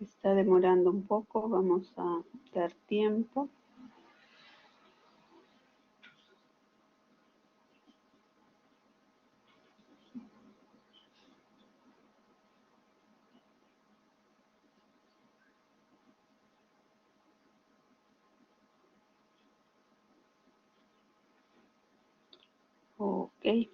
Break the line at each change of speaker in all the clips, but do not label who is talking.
Está demorando un poco, vamos a dar tiempo. Ok.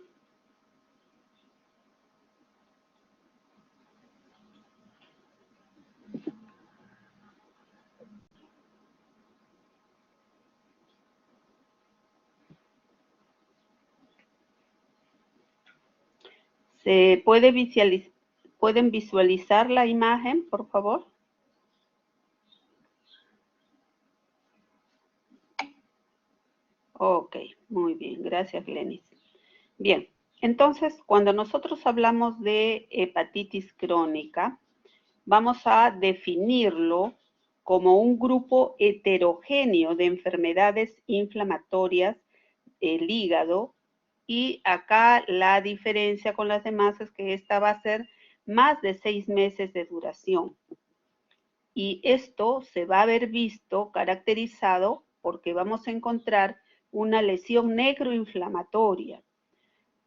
¿Se puede ¿Pueden visualizar la imagen, por favor? Ok, muy bien, gracias, Glenis. Bien, entonces, cuando nosotros hablamos de hepatitis crónica, vamos a definirlo como un grupo heterogéneo de enfermedades inflamatorias del hígado, y acá la diferencia con las demás es que esta va a ser más de 6 meses de duración. Y esto se va a ver visto, caracterizado, porque vamos a encontrar una lesión necroinflamatoria.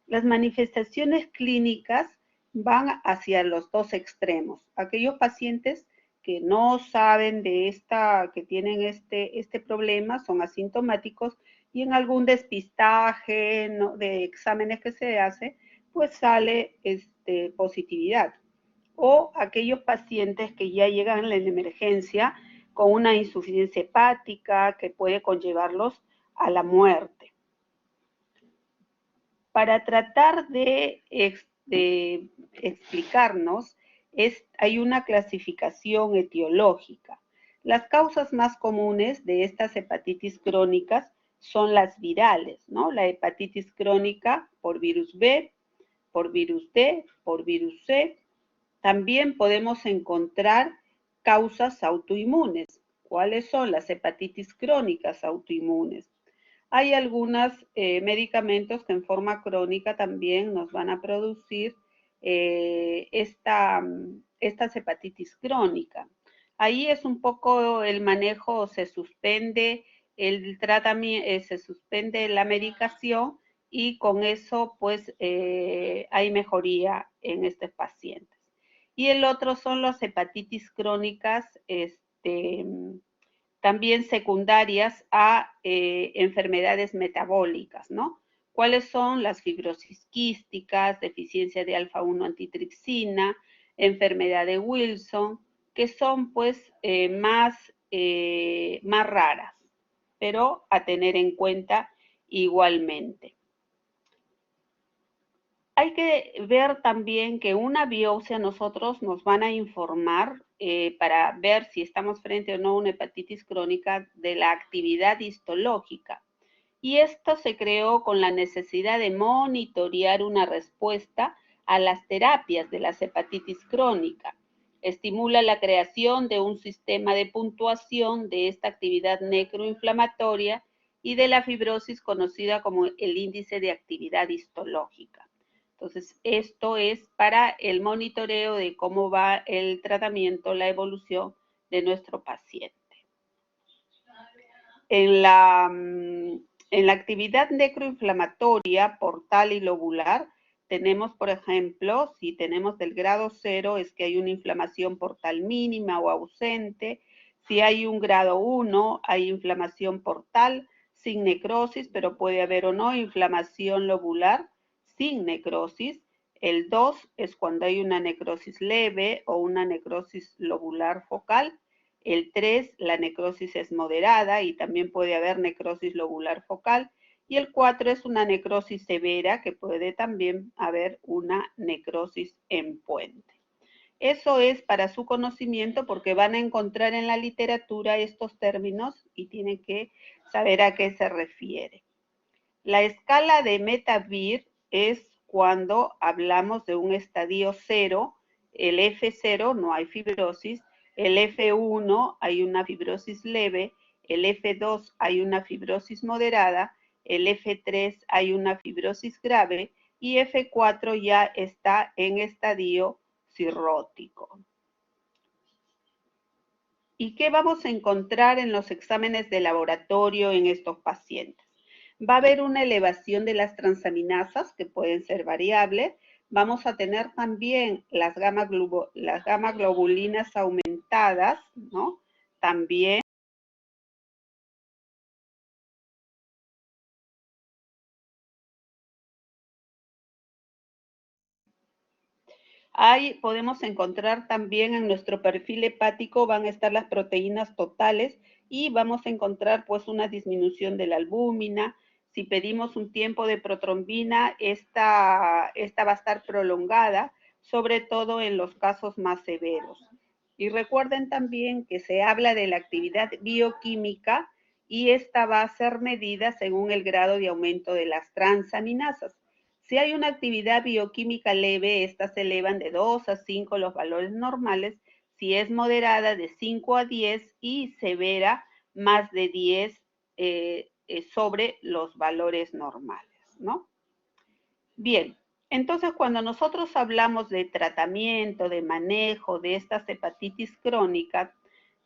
Las manifestaciones clínicas van hacia los dos extremos. Aquellos pacientes que no saben que tienen este problema son asintomáticos, y en algún despistaje, ¿no?, de exámenes que se hace, pues sale positividad. O aquellos pacientes que ya llegan en emergencia con una insuficiencia hepática que puede conllevarlos a la muerte. Para tratar de explicarnos, hay una clasificación etiológica. Las causas más comunes de estas hepatitis crónicas son las virales, ¿no? La hepatitis crónica por virus B, por virus D, por virus C. También podemos encontrar causas autoinmunes. ¿Cuáles son las hepatitis crónicas autoinmunes? Hay algunos medicamentos que en forma crónica también nos van a producir esta hepatitis crónica. Ahí es un poco el manejo, se suspende el tratamiento, se suspende la medicación, y con eso pues hay mejoría en estos pacientes. Y el otro son las hepatitis crónicas también secundarias a enfermedades metabólicas, ¿no? ¿Cuáles son? Las fibrosis quísticas, deficiencia de alfa-1 antitripsina, enfermedad de Wilson, que son pues más raras, pero a tener en cuenta igualmente. Hay que ver también que una biopsia nosotros nos van a informar para ver si estamos frente o no a una hepatitis crónica de la actividad histológica. Y esto se creó con la necesidad de monitorear una respuesta a las terapias de la hepatitis crónica. Estimula la creación de un sistema de puntuación de esta actividad necroinflamatoria y de la fibrosis conocida como el índice de actividad histológica. Entonces, esto es para el monitoreo de cómo va el tratamiento, la evolución de nuestro paciente. En la actividad necroinflamatoria portal y lobular, tenemos, por ejemplo, si tenemos del grado 0, es que hay una inflamación portal mínima o ausente. Si hay un grado 1, hay inflamación portal sin necrosis, pero puede haber o no inflamación lobular sin necrosis. El 2 es cuando hay una necrosis leve o una necrosis lobular focal. El 3, la necrosis es moderada y también puede haber necrosis lobular focal. Y el 4 es una necrosis severa, que puede también haber una necrosis en puente. Eso es para su conocimiento, porque van a encontrar en la literatura estos términos y tienen que saber a qué se refiere. La escala de Metavir es cuando hablamos de un estadio 0, el F0 no hay fibrosis, el F1 hay una fibrosis leve, el F2 hay una fibrosis moderada, el F3 hay una fibrosis grave, y F4 ya está en estadio cirrótico. ¿Y qué vamos a encontrar en los exámenes de laboratorio en estos pacientes? Va a haber una elevación de las transaminasas, que pueden ser variables. Vamos a tener también las gamma globulinas aumentadas, ¿no? También podemos encontrar también en nuestro perfil hepático, van a estar las proteínas totales y vamos a encontrar pues una disminución de la albúmina. Si pedimos un tiempo de protrombina, esta va a estar prolongada, sobre todo en los casos más severos. Y recuerden también que se habla de la actividad bioquímica y esta va a ser medida según el grado de aumento de las transaminasas. Si hay una actividad bioquímica leve, estas se elevan de 2 a 5 los valores normales. Si es moderada, de 5 a 10 y severa, más de 10 sobre los valores normales, ¿no? Bien, entonces cuando nosotros hablamos de tratamiento, de manejo de estas hepatitis crónicas,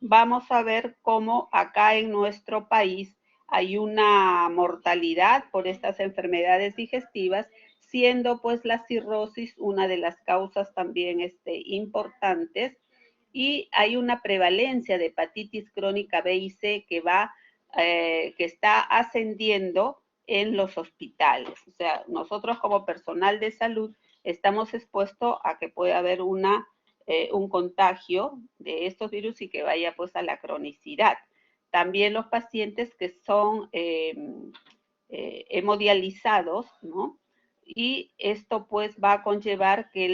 vamos a ver cómo acá en nuestro país hay una mortalidad por estas enfermedades digestivas, siendo pues la cirrosis una de las causas también importantes, y hay una prevalencia de hepatitis crónica B y C que está ascendiendo en los hospitales. O sea, nosotros como personal de salud estamos expuestos a que pueda haber un contagio de estos virus y que vaya pues a la cronicidad. También los pacientes que son hemodializados, ¿no? Y esto pues va a conllevar que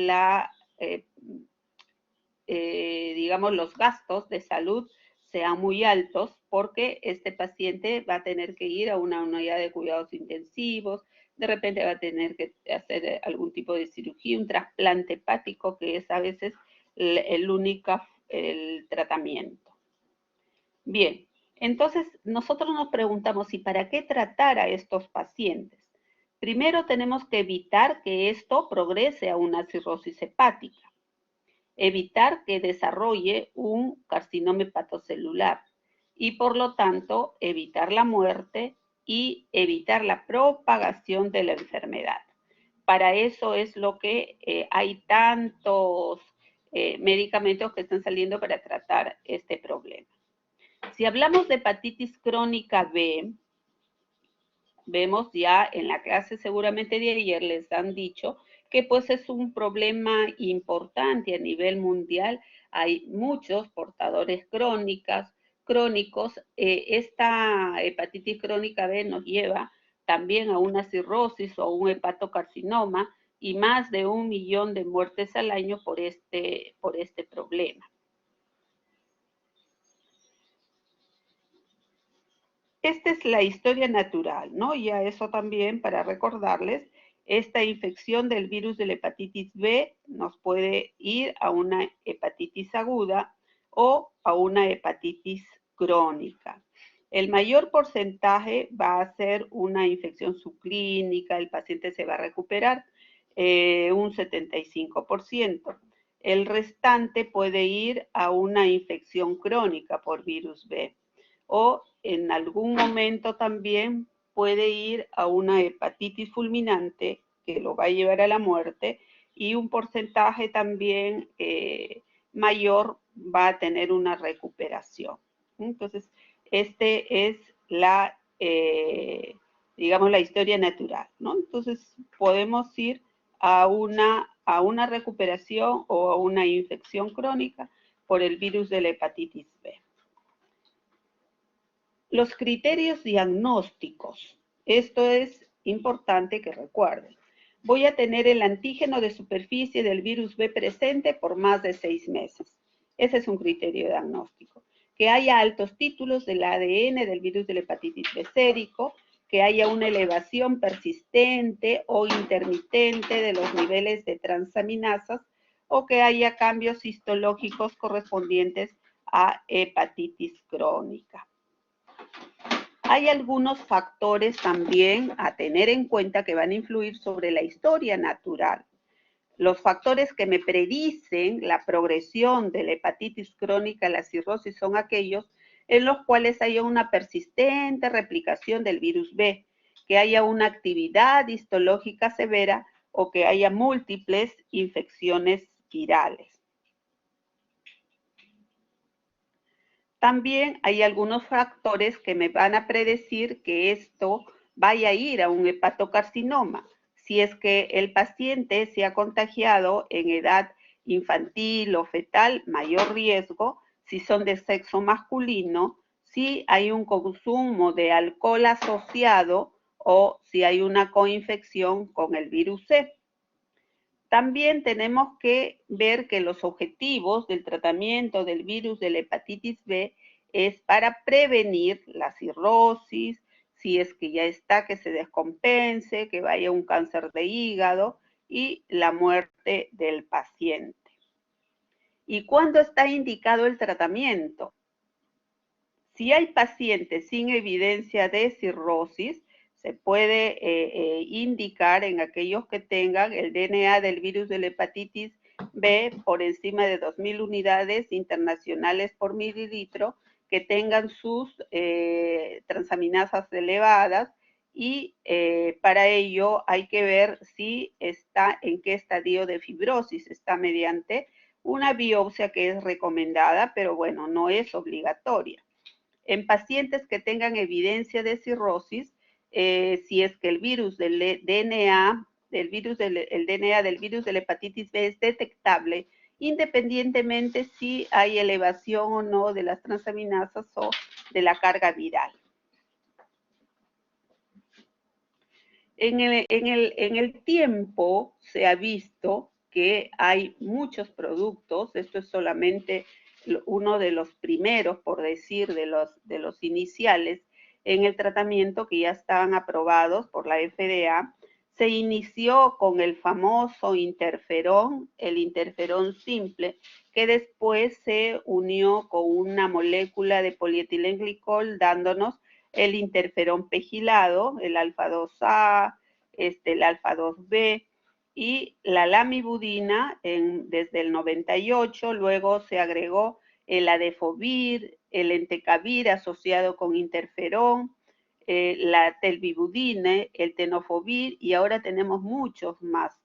digamos, los gastos de salud sean muy altos porque este paciente va a tener que ir a una unidad de cuidados intensivos, de repente va a tener que hacer algún tipo de cirugía, un trasplante hepático, que es a veces el tratamiento. Bien, entonces nosotros nos preguntamos, ¿y para qué tratar a estos pacientes? Primero tenemos que evitar que esto progrese a una cirrosis hepática, evitar que desarrolle un carcinoma hepatocelular y por lo tanto evitar la muerte y evitar la propagación de la enfermedad. Para eso es lo que hay tantos medicamentos que están saliendo para tratar este problema. Si hablamos de hepatitis crónica B, vemos ya en la clase seguramente de ayer les han dicho que pues es un problema importante a nivel mundial. Hay muchos portadores crónicos. Esta hepatitis crónica B nos lleva también a una cirrosis o un hepatocarcinoma y más de 1 millón de muertes al año por este problema. Esta es la historia natural, ¿no? Y a eso también, para recordarles, esta infección del virus de la hepatitis B nos puede ir a una hepatitis aguda o a una hepatitis crónica. El mayor porcentaje va a ser una infección subclínica, el paciente se va a recuperar un 75%. El restante puede ir a una infección crónica por virus B o en algún momento también puede ir a una hepatitis fulminante que lo va a llevar a la muerte y un porcentaje también mayor va a tener una recuperación. Entonces, este es digamos, la historia natural, ¿no? Entonces, podemos ir a una recuperación o a una infección crónica por el virus de la hepatitis B. Los criterios diagnósticos. Esto es importante que recuerden. Voy a tener el antígeno de superficie del virus B presente por más de 6 meses. Ese es un criterio diagnóstico. Que haya altos títulos del ADN del virus de la hepatitis B sérico, que haya una elevación persistente o intermitente de los niveles de transaminasas o que haya cambios histológicos correspondientes a hepatitis crónica. Hay algunos factores también a tener en cuenta que van a influir sobre la historia natural. Los factores que me predicen la progresión de la hepatitis crónica, la cirrosis, son aquellos en los cuales haya una persistente replicación del virus B, que haya una actividad histológica severa o que haya múltiples infecciones virales. También hay algunos factores que me van a predecir que esto vaya a ir a un hepatocarcinoma. Si es que el paciente se ha contagiado en edad infantil o fetal, mayor riesgo. Si son de sexo masculino, si hay un consumo de alcohol asociado o si hay una coinfección con el virus C. También tenemos que ver que los objetivos del tratamiento del virus de la hepatitis B es para prevenir la cirrosis, si es que ya está, que se descompense, que vaya un cáncer de hígado y la muerte del paciente. ¿Y cuándo está indicado el tratamiento? Si hay pacientes sin evidencia de cirrosis, se puede indicar en aquellos que tengan el DNA del virus de la hepatitis B por encima de 2.000 unidades internacionales por mililitro, que tengan sus transaminasas elevadas y para ello hay que ver si está en qué estadio de fibrosis. Está mediante una biopsia que es recomendada, pero bueno, no es obligatoria. En pacientes que tengan evidencia de cirrosis, si es que el virus del DNA, el DNA del virus de la hepatitis B es detectable, independientemente si hay elevación o no de las transaminasas o de la carga viral. En el tiempo se ha visto que hay muchos productos, esto es solamente uno de los primeros, por decir, de los iniciales, en el tratamiento que ya estaban aprobados por la FDA. Se inició con el famoso interferón, el interferón simple, que después se unió con una molécula de polietilenglicol, dándonos el interferón pegilado, el alfa-2A, el alfa-2B, y la lamivudina desde el 98. Luego se agregó el adefovir, el entecavir asociado con interferón, la telvibudina, el tenofovir, y ahora tenemos muchos más,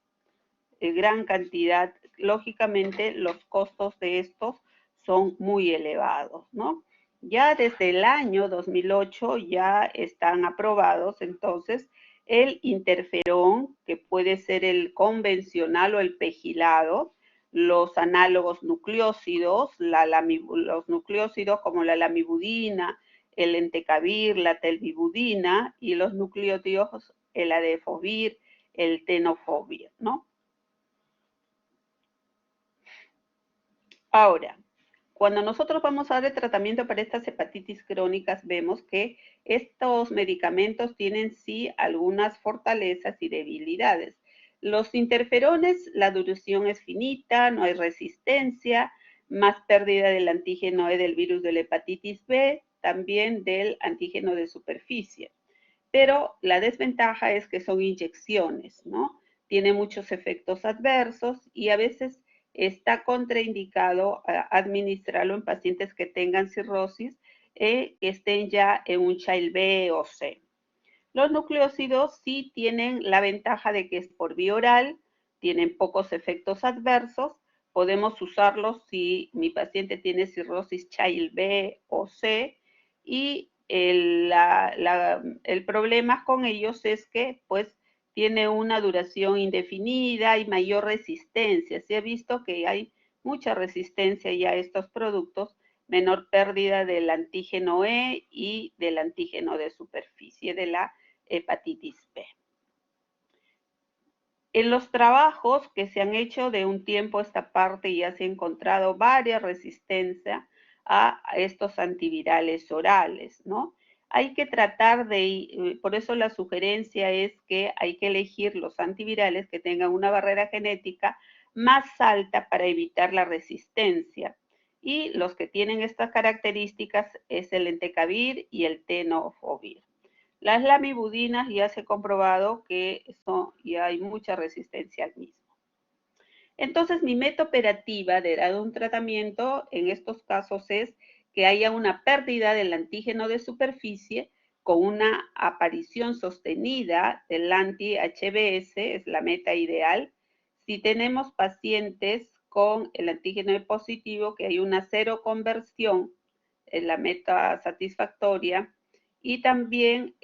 gran cantidad. Lógicamente los costos de estos son muy elevados, ¿no? Ya desde el año 2008 ya están aprobados entonces el interferón, que puede ser el convencional o el pegilado, los análogos nucleósidos, los nucleósidos como la lamivudina, el entecavir, la telvibudina, y los nucleótidos, el adefovir, el tenofovir, ¿no? Ahora, cuando nosotros vamos a dar el tratamiento para estas hepatitis crónicas, vemos que estos medicamentos tienen sí algunas fortalezas y debilidades. Los interferones, la duración es finita, no hay resistencia, más pérdida del antígeno E del virus de la hepatitis B, también del antígeno de superficie. Pero la desventaja es que son inyecciones, ¿no? Tiene muchos efectos adversos y a veces está contraindicado administrarlo en pacientes que tengan cirrosis, que estén ya en un Child B o C. Los nucleósidos sí tienen la ventaja de que es por vía oral, tienen pocos efectos adversos, podemos usarlos si mi paciente tiene cirrosis Child B o C, y el problema con ellos es que pues tiene una duración indefinida y mayor resistencia. Se ha visto que hay mucha resistencia ya a estos productos, menor pérdida del antígeno E y del antígeno de superficie de la hepatitis B. En los trabajos que se han hecho de un tiempo a esta parte ya se ha encontrado varias resistencias a estos antivirales orales, ¿no? Hay que tratar por eso la sugerencia es que hay que elegir los antivirales que tengan una barrera genética más alta para evitar la resistencia. Y los que tienen estas características es el entecavir y el tenofovir. Las lamibudinas ya se ha comprobado que ya hay mucha resistencia al mismo. Entonces, mi meta operativa de dar un tratamiento en estos casos es que haya una pérdida del antígeno de superficie con una aparición sostenida del anti-HBs, es la meta ideal. Si tenemos pacientes con el antígeno E positivo, que hay una cero conversión, es la meta satisfactoria. Y también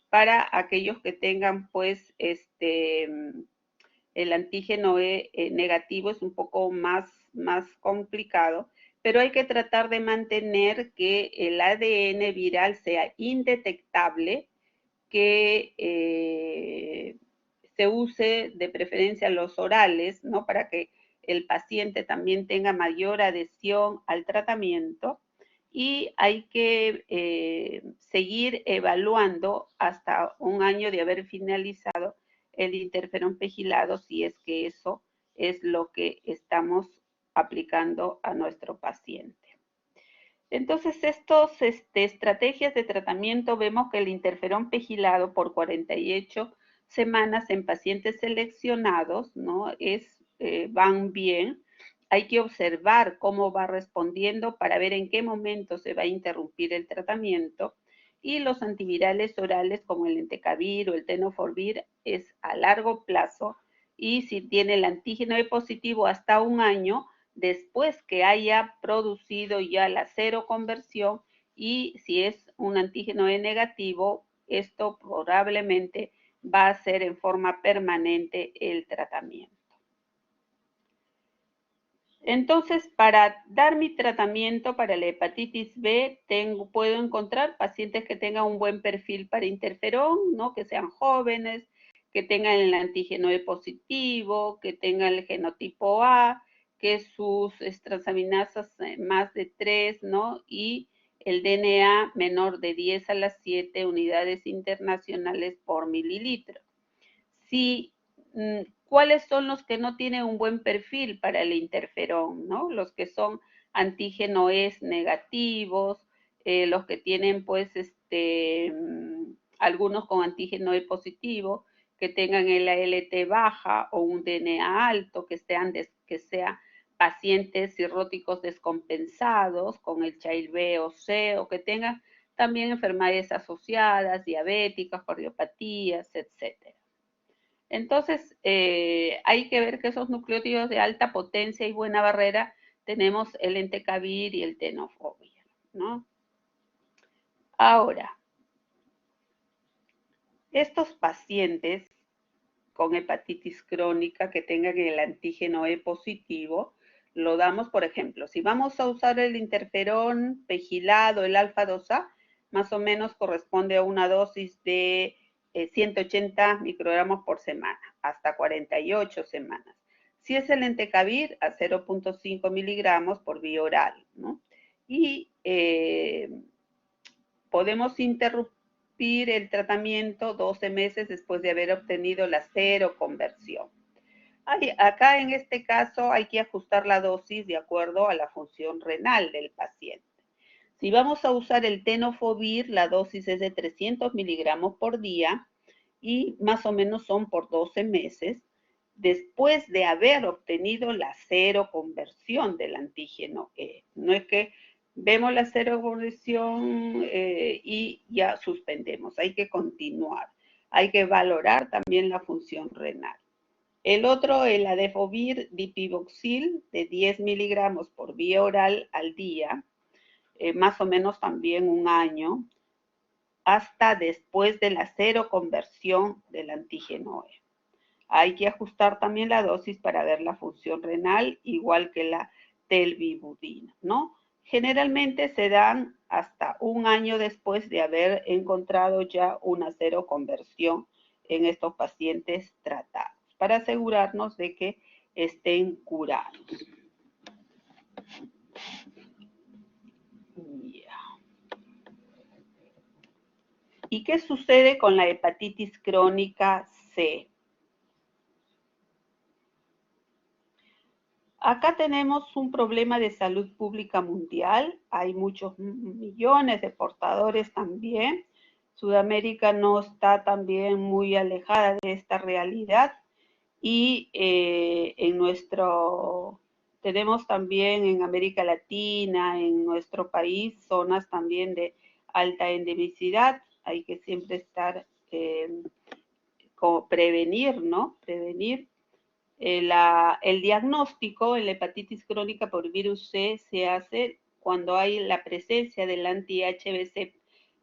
para aquellos que tengan pues el antígeno E negativo es un poco más complicado, pero hay que tratar de mantener que el ADN viral sea indetectable, que se use de preferencia los orales, ¿no? Para que el paciente también tenga mayor adhesión al tratamiento, y hay que seguir evaluando hasta un año de haber finalizado el interferón pegilado, si es que eso es lo que estamos aplicando a nuestro paciente. Entonces, estas estrategias de tratamiento, vemos que el interferón pegilado por 48 semanas en pacientes seleccionados, ¿no? Van bien. Hay que observar cómo va respondiendo para ver en qué momento se va a interrumpir el tratamiento. Y los antivirales orales como el entecavir o el tenofovir es a largo plazo, y si tiene el antígeno E positivo hasta un año después que haya producido ya la cero conversión, y si es un antígeno E negativo, esto probablemente va a ser en forma permanente el tratamiento. Entonces, para dar mi tratamiento para la hepatitis B, puedo encontrar pacientes que tengan un buen perfil para interferón, ¿no? Que sean jóvenes, que tengan el antígeno E positivo, que tengan el genotipo A, que sus transaminasas más de 3, ¿no? Y el DNA menor de 10 a las 7 unidades internacionales por mililitro. Si ¿cuáles son los que no tienen un buen perfil para el interferón, ¿no? Los que son antígenoes negativos, los que tienen pues algunos con antígeno E positivo, que tengan el ALT baja o un DNA alto, que sean pacientes cirróticos descompensados con el Child B o C, o que tengan también enfermedades asociadas, diabéticas, cardiopatías, etcétera. Entonces, hay que ver que esos nucleótidos de alta potencia y buena barrera, tenemos el entecavir y el tenofovir, ¿no? Ahora, estos pacientes con hepatitis crónica que tengan el antígeno E positivo, lo damos, por ejemplo, si vamos a usar el interferón pegilado, el alfa-2A, más o menos corresponde a una dosis de 180 microgramos por semana, hasta 48 semanas. Si es el entecavir, a 0.5 miligramos por vía oral, ¿no? Y podemos interrumpir el tratamiento 12 meses después de haber obtenido la cero conversión. Acá en este caso hay que ajustar la dosis de acuerdo a la función renal del paciente. Si vamos a usar el tenofovir, la dosis es de 300 miligramos por día y más o menos son por 12 meses después de haber obtenido la cero conversión del antígeno E. No es que vemos la cero conversión y ya suspendemos, hay que continuar. Hay que valorar también la función renal. El otro, el adefovir dipivoxil, de 10 miligramos por vía oral al día, más o menos también un año, hasta después de la cero conversión del antígeno E. Hay que ajustar también la dosis para ver la función renal, igual que la telvibudina, ¿no? Generalmente se dan hasta un año después de haber encontrado ya una cero conversión en estos pacientes tratados, para asegurarnos de que estén curados. ¿Y qué sucede con la hepatitis crónica C? Acá tenemos un problema de salud pública mundial. Hay muchos millones de portadores también. Sudamérica no está también muy alejada de esta realidad. Y tenemos también en América Latina, en nuestro país, zonas también de alta endemicidad. Hay que siempre estar, prevenir, ¿no? Prevenir. El diagnóstico en la hepatitis crónica por virus C se hace cuando hay la presencia del anti-HBC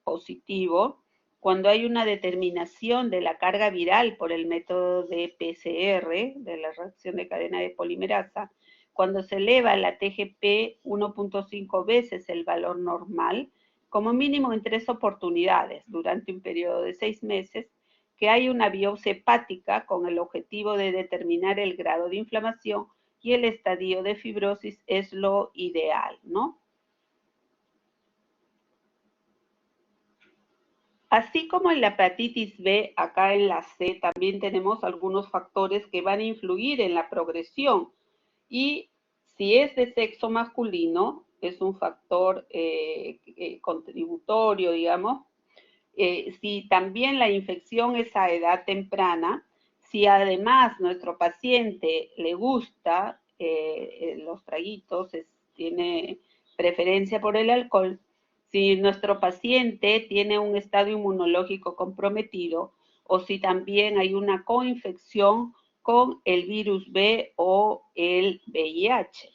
positivo, cuando hay una determinación de la carga viral por el método de PCR, de la reacción de cadena de polimerasa, cuando se eleva la TGP 1.5 veces el valor normal, como mínimo en 3 oportunidades durante un periodo de 6 meses, que hay una biopsia hepática con el objetivo de determinar el grado de inflamación y el estadio de fibrosis es lo ideal, ¿no? Así como en la hepatitis B, acá en la C también tenemos algunos factores que van a influir en la progresión. Y si es de sexo masculino, es un factor contributorio, digamos. Si también la infección es a edad temprana, si además nuestro paciente le gusta los traguitos, tiene preferencia por el alcohol, si nuestro paciente tiene un estado inmunológico comprometido o si también hay una coinfección con el virus B o el VIH.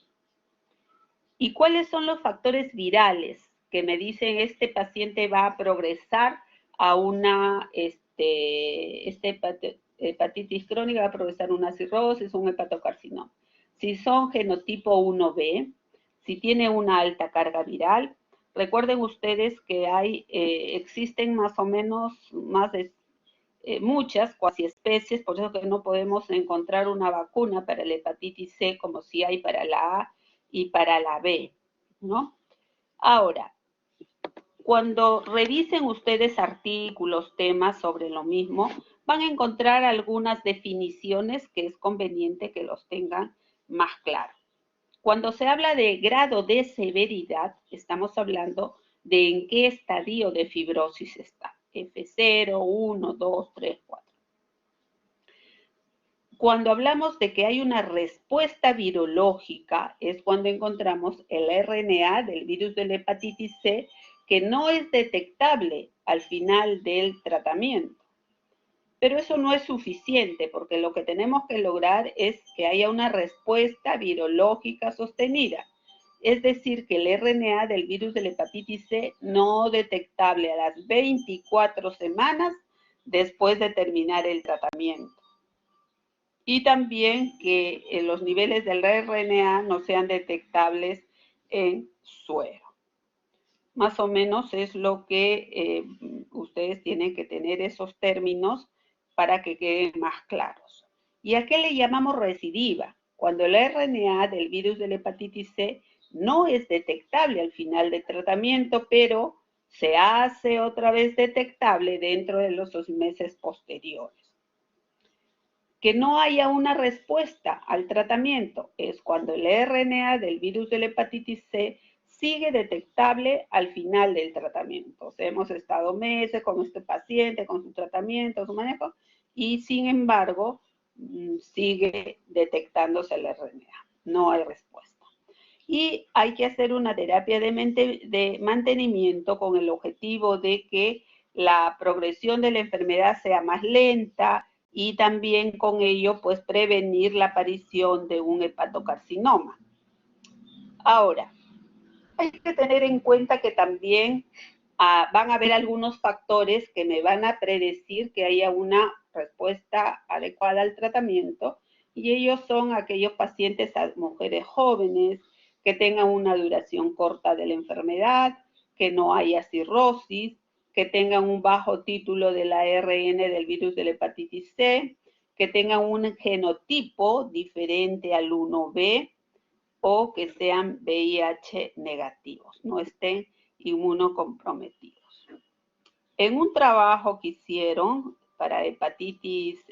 ¿Y cuáles son los factores virales que me dicen este paciente va a progresar a una hepatitis crónica, va a progresar una cirrosis, un hepatocarcinoma? Si son genotipo 1B, si tiene una alta carga viral, recuerden ustedes que existen más o menos más de muchas cuasi especies, por eso que no podemos encontrar una vacuna para la hepatitis C como si hay para la A y para la B, ¿no? Ahora, cuando revisen ustedes artículos, temas sobre lo mismo, van a encontrar algunas definiciones que es conveniente que los tengan más claro. Cuando se habla de grado de severidad, estamos hablando de en qué estadio de fibrosis está. F0, 1, 2, 3, 4. Cuando hablamos de que hay una respuesta virológica, es cuando encontramos el RNA del virus de la hepatitis C que no es detectable al final del tratamiento. Pero eso no es suficiente porque lo que tenemos que lograr es que haya una respuesta virológica sostenida. Es decir, que el RNA del virus de la hepatitis C no detectable a las 24 semanas después de terminar el tratamiento. Y también que los niveles del RNA no sean detectables en suero. Más o menos es lo que ustedes tienen que tener esos términos para que queden más claros. ¿Y a qué le llamamos recidiva? Cuando el RNA del virus de la hepatitis C no es detectable al final del tratamiento, pero se hace otra vez detectable dentro de los 2 meses posteriores. Que no haya una respuesta al tratamiento es cuando el RNA del virus de la hepatitis C sigue detectable al final del tratamiento. O sea, hemos estado meses con este paciente, con su tratamiento, su manejo, y sin embargo sigue detectándose el RNA. No hay respuesta. Y hay que hacer una terapia de mantenimiento con el objetivo de que la progresión de la enfermedad sea más lenta, y también con ello pues prevenir la aparición de un hepatocarcinoma. Ahora, hay que tener en cuenta que también van a haber algunos factores que me van a predecir que haya una respuesta adecuada al tratamiento, y ellos son aquellos pacientes, mujeres jóvenes, que tengan una duración corta de la enfermedad, que no haya cirrosis, que tengan un bajo título del ARN del virus de la hepatitis C, que tengan un genotipo diferente al 1B o que sean VIH negativos, no estén inmunocomprometidos. En un trabajo que hicieron para hepatitis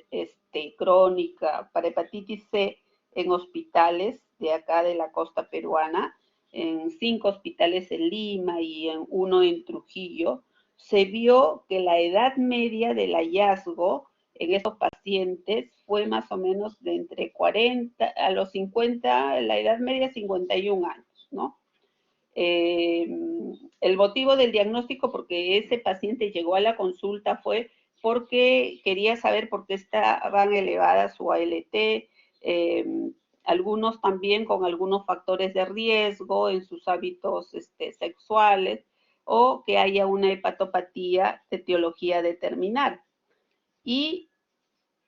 crónica, para hepatitis C en hospitales de acá de la costa peruana, en 5 hospitales en Lima y en 1 en Trujillo, se vio que la edad media del hallazgo en estos pacientes fue más o menos de entre 40 a los 50, la edad media 51 años, ¿no? El motivo del diagnóstico, porque ese paciente llegó a la consulta, fue porque quería saber por qué estaban elevadas su ALT, algunos también con algunos factores de riesgo en sus hábitos sexuales, o que haya una hepatopatía de etiología determinada. Y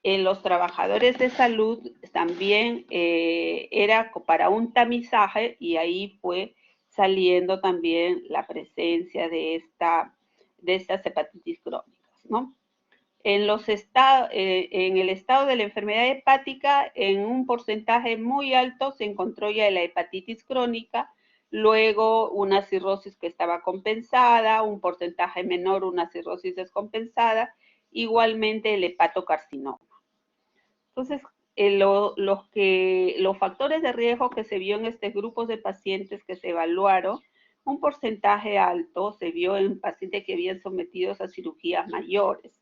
en los trabajadores de salud también era para un tamizaje, y ahí fue saliendo también la presencia de estas hepatitis crónicas, ¿no? En el estado de la enfermedad hepática, en un porcentaje muy alto se encontró ya la hepatitis crónica, luego una cirrosis que estaba compensada, un porcentaje menor una cirrosis descompensada, igualmente el hepatocarcinoma. Entonces, los factores de riesgo que se vio en estos grupos de pacientes que se evaluaron, un porcentaje alto se vio en pacientes que habían sometidos a cirugías mayores,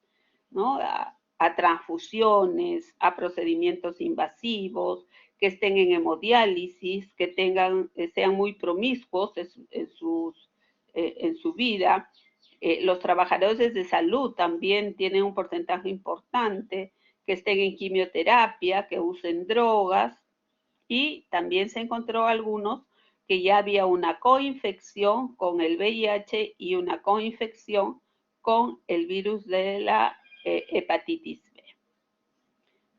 ¿no? A transfusiones, a procedimientos invasivos, que estén en hemodiálisis, que sean muy promiscuos en su vida. Los trabajadores de salud también tienen un porcentaje importante, que estén en quimioterapia, que usen drogas, y también se encontró algunos que ya había una coinfección con el VIH y una coinfección con el virus de la hepatitis B.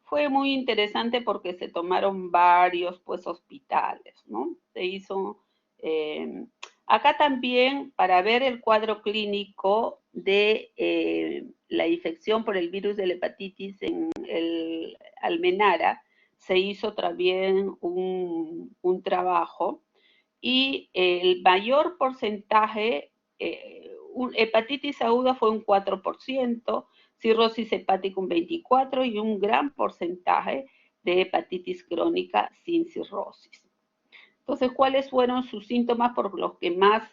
Fue muy interesante porque se tomaron varios hospitales, ¿no? Se hizo acá también, para ver el cuadro clínico de la infección por el virus de la hepatitis en el Almenara, se hizo también un trabajo, y el mayor porcentaje, hepatitis aguda fue un 4%, cirrosis hepática un 24% y un gran porcentaje de hepatitis crónica sin cirrosis. Entonces, ¿cuáles fueron sus síntomas por los que más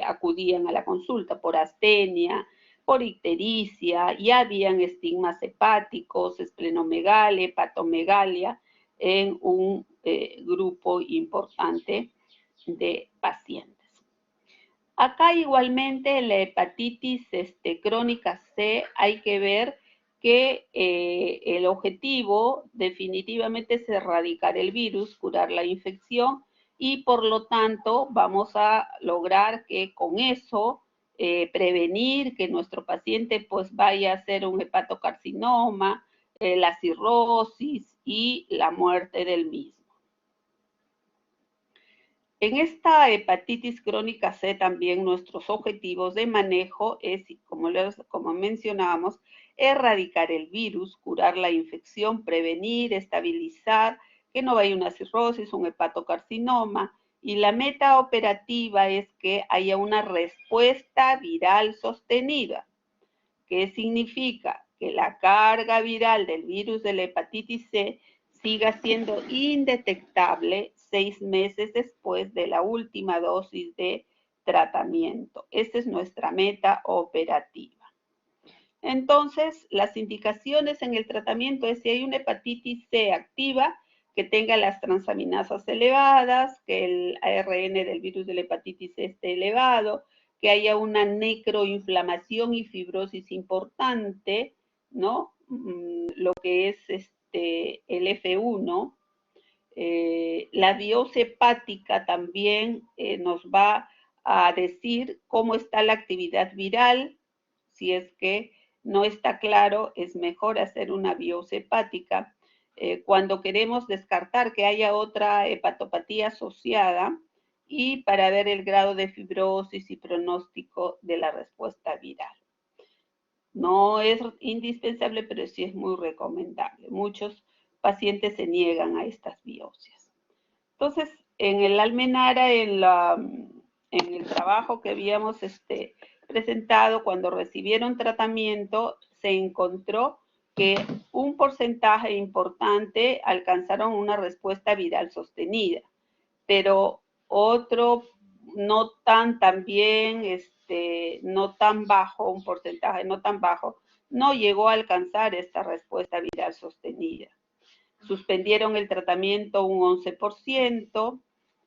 acudían a la consulta? Por astenia, por ictericia, ya habían estigmas hepáticos, esplenomegalia, hepatomegalia en un grupo importante de pacientes. Acá igualmente la hepatitis crónica C, hay que ver que el objetivo definitivamente es erradicar el virus, curar la infección, y por lo tanto vamos a lograr que con eso prevenir que nuestro paciente pues vaya a hacer un hepatocarcinoma, la cirrosis y la muerte del mismo. En esta hepatitis crónica C también nuestros objetivos de manejo es, como mencionábamos, erradicar el virus, curar la infección, prevenir, estabilizar, que no vaya una cirrosis, un hepatocarcinoma, y la meta operativa es que haya una respuesta viral sostenida. ¿Qué significa? Que la carga viral del virus de la hepatitis C siga siendo indetectable 6 meses después de la última dosis de tratamiento. Esta es nuestra meta operativa. Entonces, las indicaciones en el tratamiento es si hay una hepatitis C activa, que tenga las transaminasas elevadas, que el ARN del virus de la hepatitis C esté elevado, que haya una necroinflamación y fibrosis importante, ¿no? Lo que es el F1. La biopsia hepática también nos va a decir cómo está la actividad viral. Si es que no está claro, es mejor hacer una biopsia hepática. Cuando queremos descartar que haya otra hepatopatía asociada, y para ver el grado de fibrosis y pronóstico de la respuesta viral. No es indispensable, pero sí es muy recomendable. Muchos pacientes se niegan a estas biopsias. Entonces, en el Almenara, en el trabajo que habíamos presentado, cuando recibieron tratamiento, se encontró que un porcentaje importante alcanzaron una respuesta viral sostenida, pero otro no tan bien, no tan bajo, un porcentaje no tan bajo, no llegó a alcanzar esta respuesta viral sostenida. Suspendieron el tratamiento un 11%,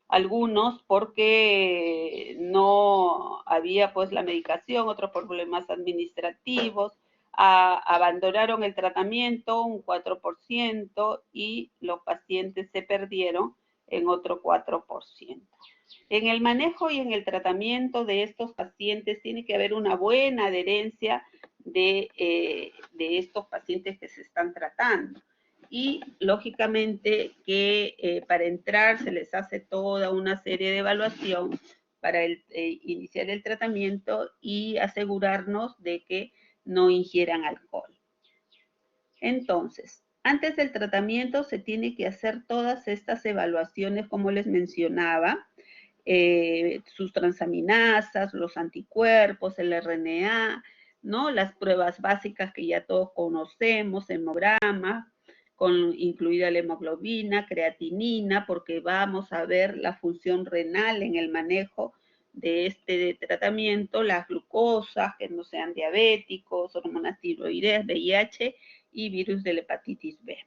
algunos porque no había pues la medicación, otros por problemas administrativos, abandonaron el tratamiento un 4% y los pacientes se perdieron en otro 4%. En el manejo y en el tratamiento de estos pacientes tiene que haber una buena adherencia de estos pacientes que se están tratando. Y lógicamente que para entrar se les hace toda una serie de evaluación para iniciar el tratamiento y asegurarnos de que no ingieran alcohol. Entonces, antes del tratamiento se tiene que hacer todas estas evaluaciones, como les mencionaba, sus transaminasas, los anticuerpos, el RNA, ¿no? Las pruebas básicas que ya todos conocemos, hemograma, incluida la hemoglobina, creatinina, porque vamos a ver la función renal en el manejo de este tratamiento, las glucosas, que no sean diabéticos, hormonas tiroideas, VIH y virus de la hepatitis B.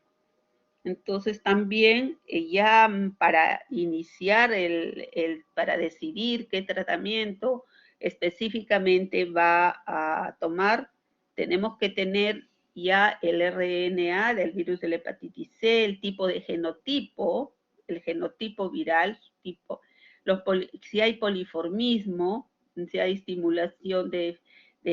Entonces también ya para iniciar, para decidir qué tratamiento específicamente va a tomar, tenemos que tener ya el RNA del virus de la hepatitis C, el tipo de genotipo, el genotipo viral, si hay poliformismo, si hay estimulación de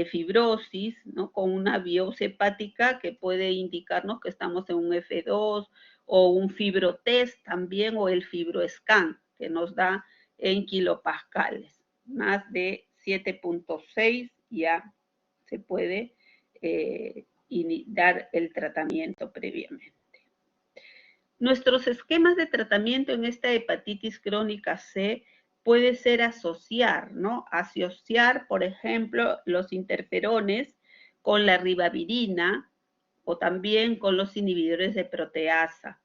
fibrosis, ¿no? Con una biopsia hepática que puede indicarnos que estamos en un F2 o un fibrotest también o el fibroscan que nos da en kilopascales. Más de 7.6 ya se puede dar el tratamiento previamente. Nuestros esquemas de tratamiento en esta hepatitis crónica C puede ser asociar, ¿no? Asociar, por ejemplo, los interferones con la ribavirina o también con los inhibidores de proteasa.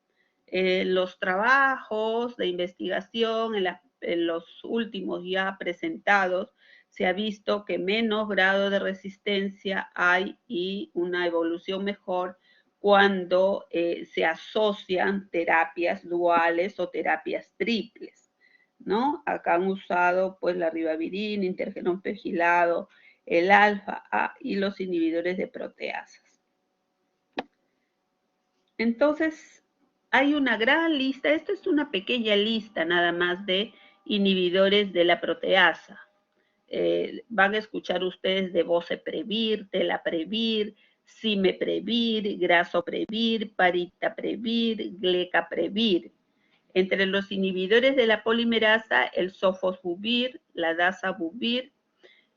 Los trabajos de investigación en los últimos ya presentados se ha visto que menos grado de resistencia hay y una evolución mejor cuando se asocian terapias duales o terapias triples, ¿no? Acá han usado pues la ribavirina, interferón pegilado, el alfa-A y los inhibidores de proteasas. Entonces, hay una gran lista, esta es una pequeña lista nada más de inhibidores de la proteasa. Van a escuchar ustedes de Voceprevir, Telaprevir, Cimeprevir, Grasoprevir, Paritaprevir, Glecaprevir. Entre los inhibidores de la polimerasa, el Sofosbuvir, la Dazabuvir,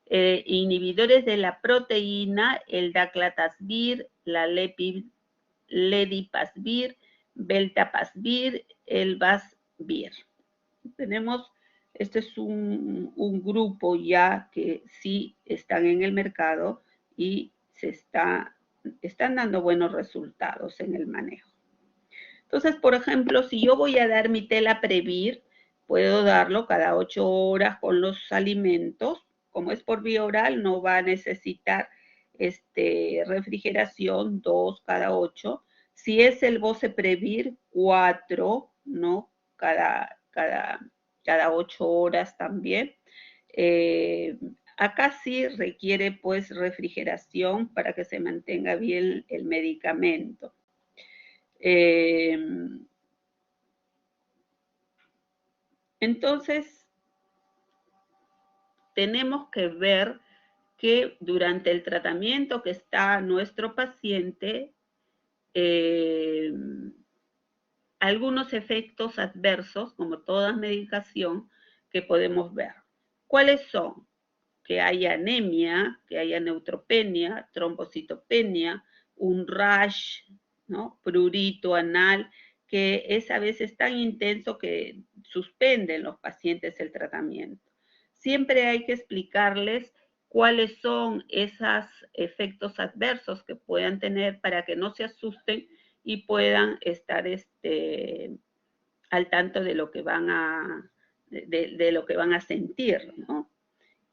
inhibidores de la proteína, el Daclatasvir, la Ledipasvir, Beltapasvir, el Vasvir. Tenemos, este es un grupo ya que sí están en el mercado y están dando buenos resultados en el manejo. Entonces, por ejemplo, si yo voy a dar mi Telaprevir, puedo darlo cada 8 horas con los alimentos. Como es por vía oral, no va a necesitar refrigeración, 2 cada 8. Si es el Voceprevir, 4, ¿no? Cada 8 horas también. Acá sí requiere pues refrigeración para que se mantenga bien el medicamento. Entonces, tenemos que ver que durante el tratamiento que está nuestro paciente, algunos efectos adversos, como toda medicación, que podemos ver. ¿Cuáles son? Que haya anemia, que haya neutropenia, trombocitopenia, un rash, ¿no? Prurito anal, que es a veces tan intenso que suspenden los pacientes el tratamiento. Siempre hay que explicarles cuáles son esos efectos adversos que puedan tener para que no se asusten y puedan estar al tanto de lo que van a sentir, ¿no?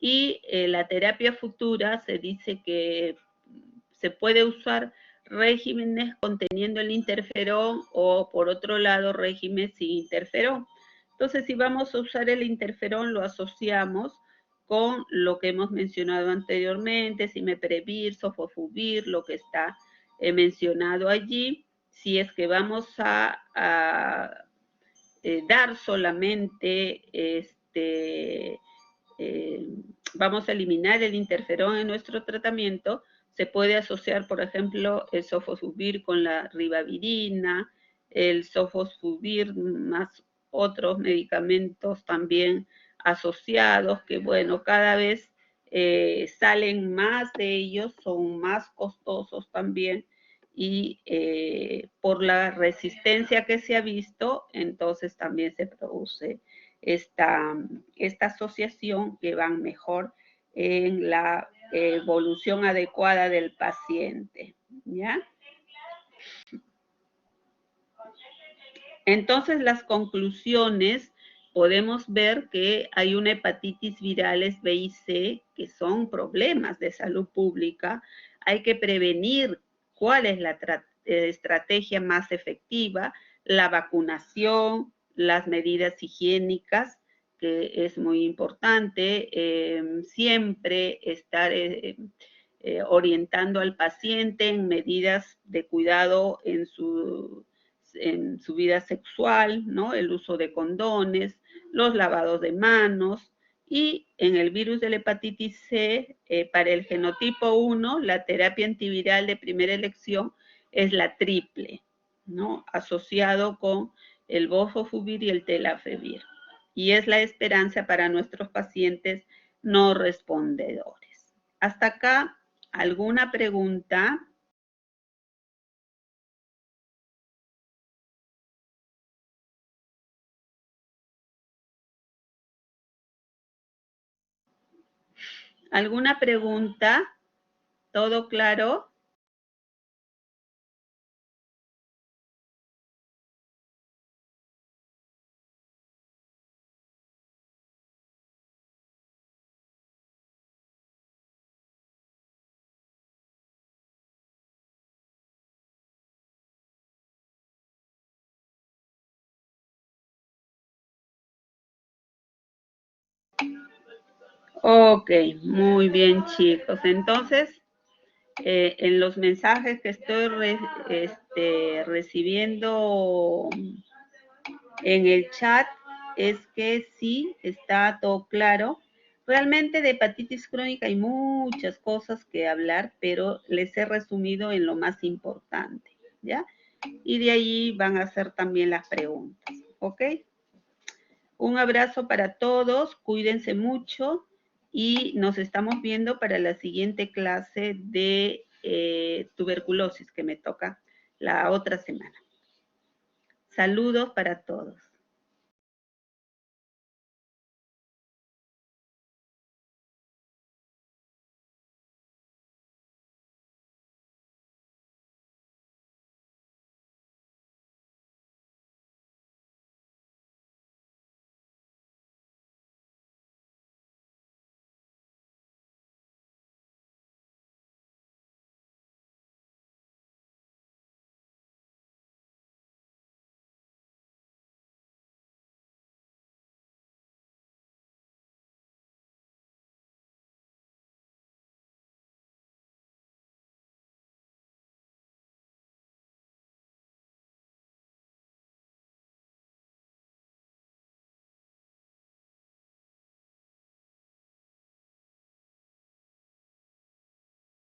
Y la terapia futura se dice que se puede usar regímenes conteniendo el interferón o, por otro lado, regímenes sin interferón. Entonces, si vamos a usar el interferón, lo asociamos con lo que hemos mencionado anteriormente, simeprevir, sofosbuvir, lo que está mencionado allí. Si es que vamos a dar solamente vamos a eliminar el interferón en nuestro tratamiento, se puede asociar, por ejemplo, el sofosbuvir con la ribavirina, el sofosbuvir más otros medicamentos también asociados, que bueno, cada vez salen más de ellos, son más costosos también, y por la resistencia que se ha visto, entonces también se produce esta asociación que van mejor en la evolución adecuada del paciente, ¿ya? Entonces, las conclusiones, podemos ver que hay una hepatitis virales B y C que son problemas de salud pública. Hay que prevenir cuál es la estrategia más efectiva, la vacunación, las medidas higiénicas, que es muy importante, siempre estar orientando al paciente en medidas de cuidado en su vida sexual, ¿no? El uso de condones, los lavados de manos, y en el virus de la hepatitis C, para el genotipo 1, la terapia antiviral de primera elección es la triple, ¿no? Asociado con el bofosbuvir y el tenofovir. Y es la esperanza para nuestros pacientes no respondedores. Hasta acá, ¿alguna pregunta? ¿Alguna pregunta? ¿Todo claro? Ok, muy bien, chicos. Entonces, en los mensajes que estoy recibiendo en el chat, es que sí, está todo claro. Realmente de hepatitis crónica hay muchas cosas que hablar, pero les he resumido en lo más importante, ¿ya? Y de ahí van a hacer también las preguntas, ¿ok? Un abrazo para todos, cuídense mucho y nos estamos viendo para la siguiente clase de tuberculosis que me toca la otra semana. Saludos para todos.